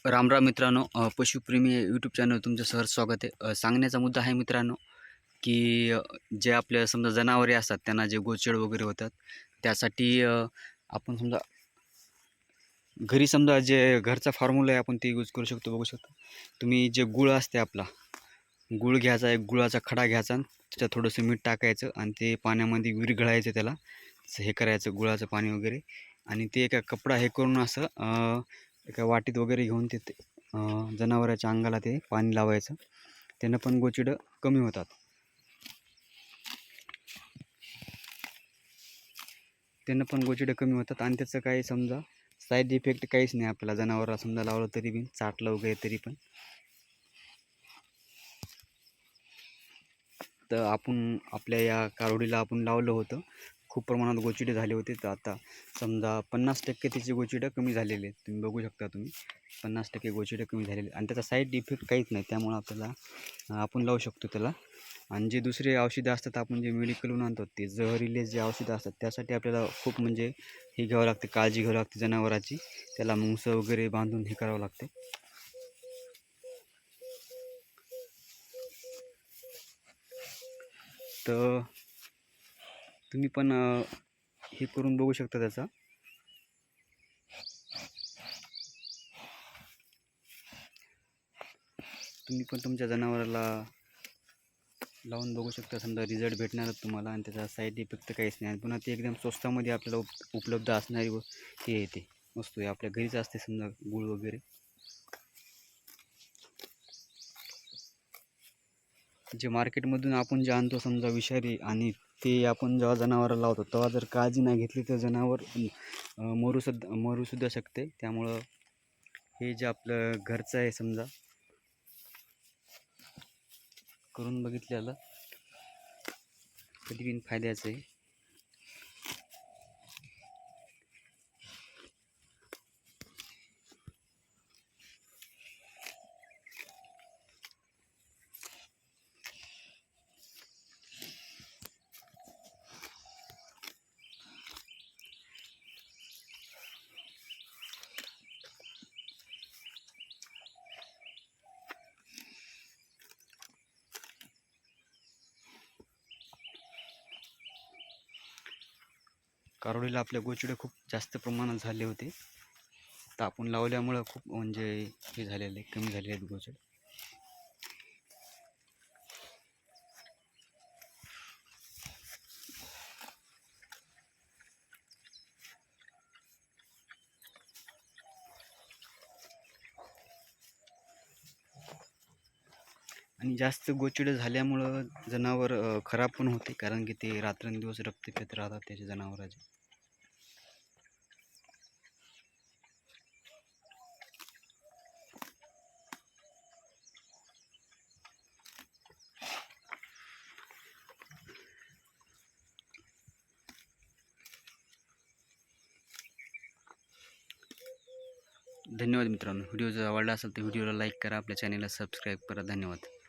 रामराम मित्रांनो, पशुप्रेमी YouTube channel तुमचं सहर्ष स्वागत आहे. सांगण्याचा मुद्दा आहे मित्रांनो, की जे आपल्या समजा जनावरे असतात त्यांना जे गोचड वगैरे होतात त्यासाठी आपण समजा घरी समजा जे घरचा फॉर्म्युला आहे आपण ते यूज करू शकतो. बघू शकता तुम्ही, जे गुळ असते आपला गुळ घ्यायचा, एक गुळाचा खडा घ्यायचा, त्याच्यात थोडंसं मीठ टाकायचं आणि ते पाण्यामध्ये विरघळायचं, त्याला हे करायचं गुळाचं पाणी वगैरे, आणि ते एका कपडा हे करून असं एका वाटीत वगैरे घेऊन ते जनावराच्या अंगाला ते पाणी लावायचं. त्यानं पण गोचिडं कमी होतात. आणि त्याचं काही समजा साईड इफेक्ट काहीच नाही आपल्याला. जनावराला समजा लावलं तरी बी, चाटलं वगैरे तरी पण. तर आपण आपल्या या कारोडीला आपण लावलं होतं, खूप प्रमाणात गोचिडे झाले होते. तर आता समजा 50% त्याची गोचिडं कमी झालेली आहेत. तुम्ही बघू शकता, तुम्ही 50% गोचिडं कमी झालेले आणि त्याचा साईड इफेक्ट काहीच नाही. त्यामुळं आपल्याला आपण लावू शकतो त्याला. आणि जे दुसरे औषधं असतात आपण जे मेडिकलहून आणतो, ते जहरीले जे औषधं असतात त्यासाठी आपल्याला खूप म्हणजे हे घ्यावं लागते, काळजी घ्यावी लागते जनावराची. त्याला मुंगसं वगैरे बांधून हे करावं लागते. तर तुम्ही पण हे करून बघू शकता त्याचा. तुम्ही पण तुमच्या जनावराला लावून बघू शकता, समजा रिझल्ट भेटणारच तुम्हाला. आणि त्याचा साईड इफेक्ट काहीच नाही. आणि पुन्हा ते एकदम स्वस्तामध्ये आपल्याला उपलब्ध असणारी हे येते वस्तू आहे, आपल्या घरीच असते समजा गुळ वगैरे. जे मार्केटमधून आपण जे आणतो समजा विषारी, आणि ते आपण जेव्हा जनावराला लावतो तेव्हा जर काळजी नाही घेतली तर जनावर मरूसुद्धा शकते. त्यामुळं हे जे आपलं घरचं आहे समजा, करून बघितलेलं कधी बिन फायद्याचं आहे. कारोडीला आपल्या गोचिडे खूप जास्त प्रमाणात झाले होते. तर आपण लावल्यामुळं खूप म्हणजे हे झालेले, कमी झालेले आहेत गोचिड. आणि जास्त गोचिडं झाल्यामुळं जनावर खराब पण होते, कारण की ते रात्रंदिवस रक्त पित राहतात त्याचे जनावराचे. धन्यवाद मित्रांनो. व्हिडिओ जर आवडला असेल तर व्हिडिओला लाईक करा, आपल्या चॅनलला सबस्क्राईब करा. धन्यवाद.